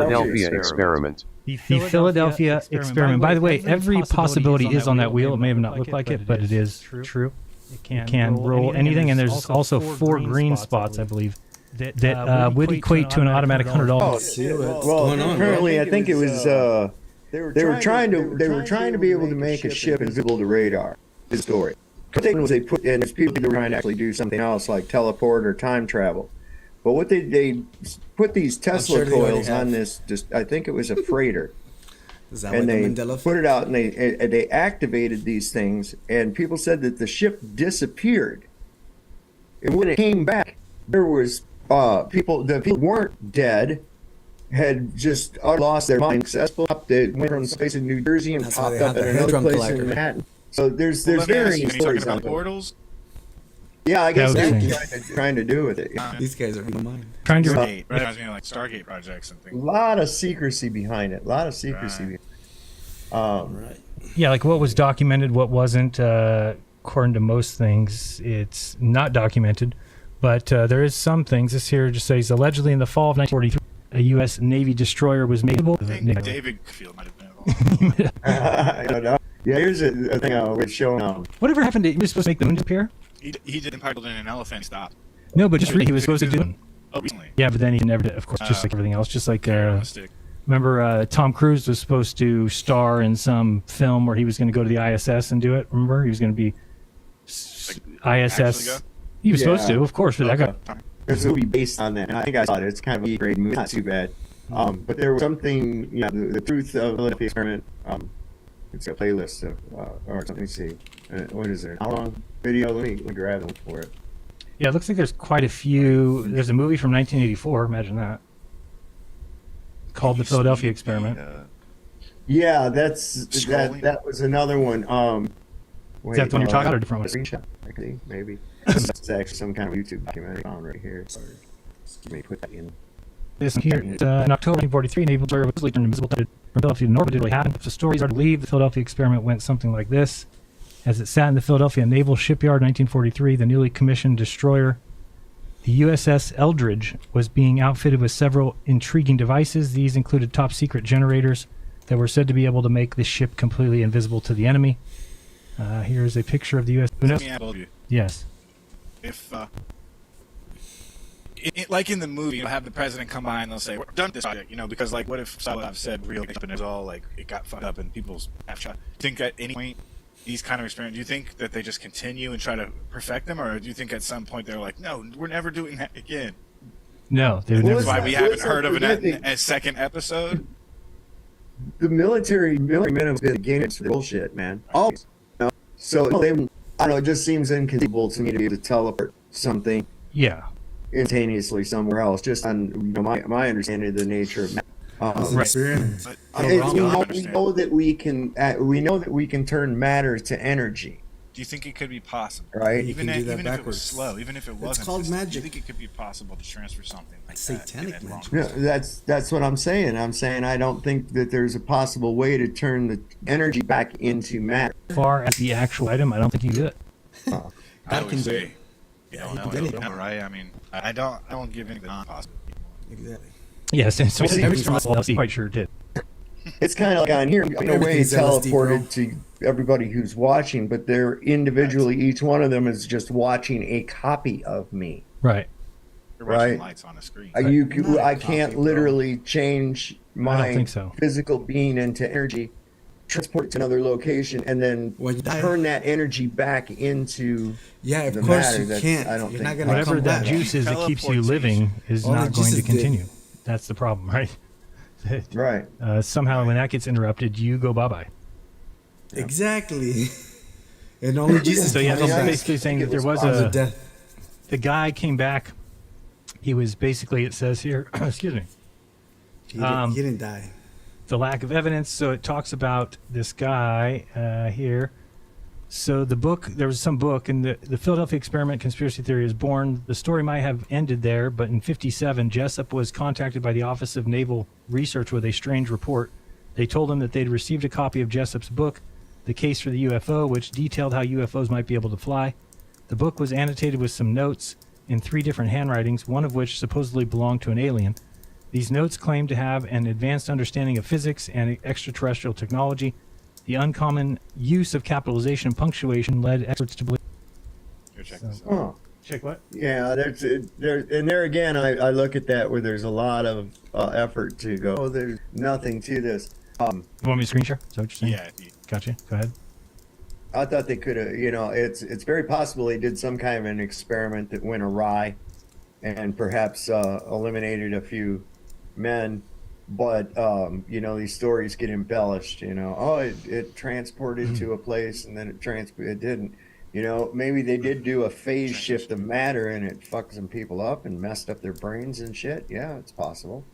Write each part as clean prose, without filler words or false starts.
Philadelphia experiment. The Philadelphia experiment. By the way, every possibility is on that wheel. It may have not looked like it, but it is true. It can roll anything, and there's also 4 green spots, I believe, that would equate to an automatic $100. Well, apparently, I think it was they were trying to be able to make a ship invisible to radar. His story. The thing was, they put in people that were trying to actually do something else, like teleport or time travel. But what they put these Tesla coils on this. Just I think it was a freighter. Is that And like they the Mandela put it out, and they activated these things, and people said that the ship disappeared. And when it came back, there was people. The people weren't dead, had just lost their mind. Successful up, they went from space in New Jersey and That's why popped they up have at the another hadron place collider. in Manhattan. So there's Well, let me ask varying you, are you stories talking on about it. portals? Yeah, I guess That they're was trying to do with it. These guys are in my mind. Trying to Stargate. Right? I was meaning like Stargate projects and A things. lot of secrecy behind it. A lot of secrecy. Right. Yeah, like what was documented, what wasn't. According to most things, it's not documented, but there is some things. This here just says allegedly in the fall of 1943, a U.S. Navy destroyer was made. I think David Field might have been involved. I don't know. Yeah, here's a thing I was showing. Whatever happened to? He was supposed to make the moon disappear. He did Empire in an elephant. He stopped. No, but just really, he was supposed to do it. Oh, recently. Yeah, but then he never did. Of course, just like everything else, just like Mistake. remember Tom Cruise was supposed to star in some film where he was going to go to the ISS and do it. Remember, he was going to be actually ISS. go? He was supposed Yeah. to, of course, but that guy. There's a movie based on that, and I think I saw it. It's kind of a great movie, not too bad. But there was something, the truth of the Philadelphia experiment. It's a playlist of, or something. Let me see. What is it? How long video? Let me grab one for it. Yeah, it looks like there's quite a few. There's a movie from 1984. Imagine that. Called The Philadelphia Experiment. Yeah, that's Scrolling. that was another one. Is that the one you're talking about or a different one? Screenshot, actually, maybe. It's actually some kind of YouTube documentary found right here. So let me put that in. This here, in October 1943, Naval destroyer was turned invisible from Philadelphia to Norfolk. Did really happen? The stories are to believe the Philadelphia experiment went something like this. As it sat in the Philadelphia Naval Shipyard in 1943, the newly commissioned destroyer, the USS Eldridge, was being outfitted with several intriguing devices. These included top secret generators that were said to be able to make the ship completely invisible to the enemy. Here's a picture of the U.S. Let me ask you, Yes. if like in the movie, have the president come by and they'll say, "We're done with this project," because like, what if I've said real and it was all like it got fucked up and people's half shot? Do you think at any point these kind of experiments, do you think that they just continue and try to perfect them, or do you think at some point they're like, "No, we're never doing that again"? No, they would Well, never. That's why we Well, haven't it's heard of like a second episode. The military men have been against bullshit, man. Always. So I don't know. It just seems inconceivable to me to be able to teleport something Yeah. instantaneously somewhere else. Just on my understanding of the nature of. Right. Experience. But We understand. know that we can turn matter to energy, Do you think it could be possible? right? You Even can do that if it was backwards. slow, even if it wasn't, called do you magic. think it could be possible to transfer something like Satanic that? in a long magic. No, that's what I'm saying. I'm saying I don't think that there's a possible way to turn the energy back into matter. As far as the actual item, I don't think you do it. I God would can do say, it. you Yeah, don't he know, can do I it. don't know, right? I mean, I don't give anything non-possible. Exactly. Yes, and so Well, see, every possible, I'm quite sure it did. It's kind of like on here, in a way, Everything's LSD, bro. teleported to everybody who's watching, but they're individually, each one of them is just watching a copy of me. Right. You're watching Right. lights on a screen. Not a I copy, can't bro. literally change I don't my think so. physical being into energy, transport it to another location, and then When you die. turn that energy back into Yeah, of the course matter. you That's- can't. I don't You're think not gonna Whatever come that back. juice is that keeps you living is All not the going to juices did. continue. That's the problem, right? right. Somehow, when that gets interrupted, you go bye-bye. Exactly. And only Jesus. So yeah, can this cause is basically saying that there was cause of a death. the guy came back. He was basically, it says here, excuse me, He didn't die. the lack of evidence. So it talks about this guy here. So the book, there was some book, and the Philadelphia Experiment conspiracy theory is born. The story might have ended there, but in '57, Jessup was contacted by the Office of Naval Research with a strange report. They told him that they'd received a copy of Jessup's book, The Case for the UFO, which detailed how UFOs might be able to fly. The book was annotated with some notes in 3 different handwritings, one of which supposedly belonged to an alien. These notes claim to have an advanced understanding of physics and extraterrestrial technology. The uncommon use of capitalization and punctuation led experts to believe. Here, check this out. Huh. Check what? Yeah, there again. I look at that where there's a lot of effort to go. Oh, there's nothing to this. You want me to screen share? Is that what you're saying? Yeah. Gotcha. Go ahead. I thought they could have. It's very possible they did some kind of an experiment that went awry, and perhaps eliminated a few men. But these stories get embellished. It transported to a place and then it didn't. Maybe they did do a phase shift of matter and it fucked some people up and messed up their brains and shit. Yeah, it's possible.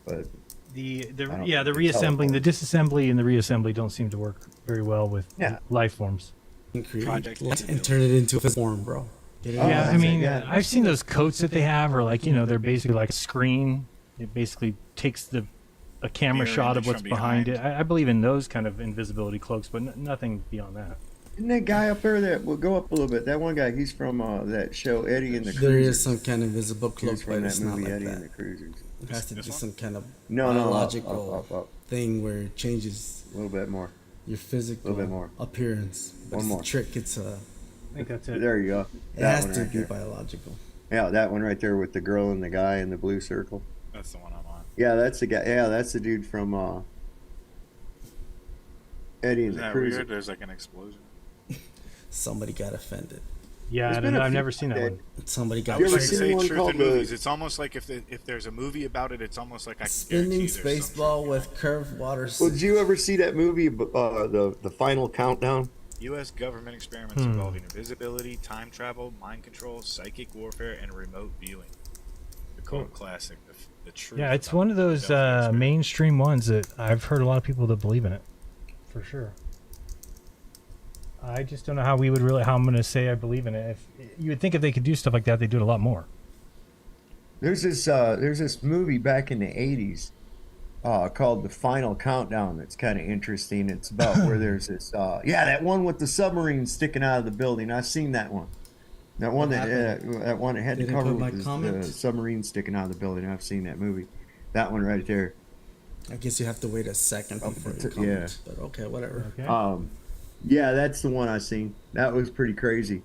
But The don't the think reassembling, the teleport. disassembly, and the reassembly don't seem to work very well with Yeah. life forms. And create Project and turn it into a form, bro. Get it Oh, out. Yeah, I that's mean, it, yeah. I've seen those coats that they have, or they're basically like a screen. It basically takes a camera Mirror shot of image what's from behind it. behind. I believe in those kind of invisibility cloaks, but nothing beyond that. Isn't that guy up there that will go up a little bit? That one guy, he's from that show Eddie and the Cruisers. There is some kind of invisible He cloak, was but from it's that not movie like Eddie that. and the Cruisers. It has to be This one? some kind of No, biological up. thing where it changes A little bit more. your physical Little bit more. appearance. But One it's more. a trick. It's a. I think that's it. There you go. It That has one to right be there. biological. Yeah, that one right there with the girl and the guy in the blue circle. That's the one I'm on. Yeah, that's the guy. Yeah, that's the dude from Eddie and Isn't the that Cruisers. weird? There's like an explosion. Somebody got offended. Yeah, There's I been don't know. a I've few never seen that that- one. Somebody I got You ever wish I could seen say one truth called in the- movies. It's almost like if there's a movie about it, it's almost like I can spinning guarantee there's some space truth ball behind with curved water. Well, did you ever see that movie, the Final Countdown? it. U.S. government experiments involving invisibility, time travel, mind control, psychic warfare, and remote viewing. The cult classic, the truth. Yeah, it's about one of the those Philadelphia experiment. mainstream ones that I've heard a lot of people that believe in it, for sure. I just don't know how I'm going to say I believe in it. If you would think if they could do stuff like that, they'd do it a lot more. There's this movie back in the 80s called The Final Countdown that's kind of interesting. It's about where there's this that one with the submarine sticking out of the building. I've seen that one. That one What that one that had the Didn't cover put my with the comment? submarine sticking out of the building. I've seen that movie. That one right there. I guess you have to wait a second Oh, before you yeah. comment. But okay, whatever. Okay. Yeah, that's the one I seen. That was pretty crazy.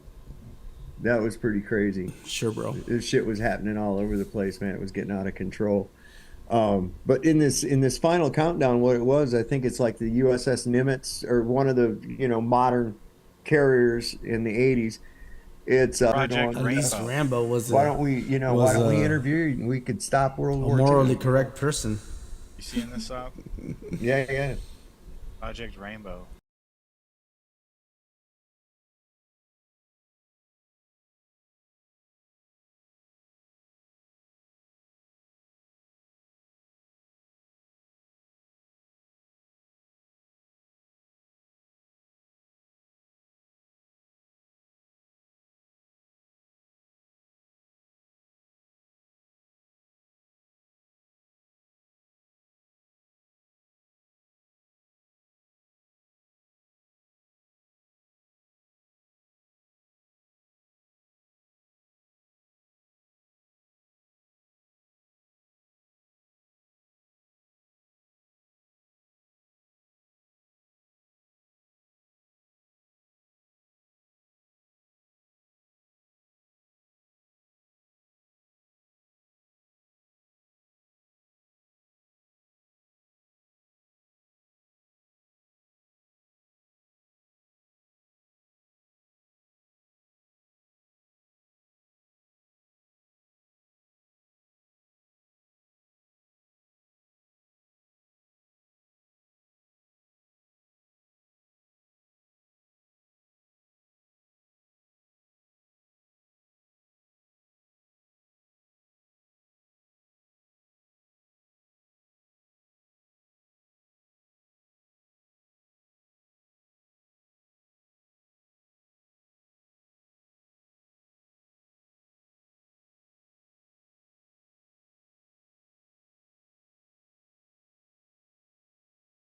That was pretty crazy. Sure, bro. This shit was happening all over the place, man. It was getting out of control. But in this Final Countdown, what it was, I think it's like the USS Nimitz or one of the modern carriers in the 80s. It's Project At least Rainbow. Rambo was why a, don't we was, interview you and we could stop World a War morally II? correct person. You seeing this out? Yeah. Project Rainbow.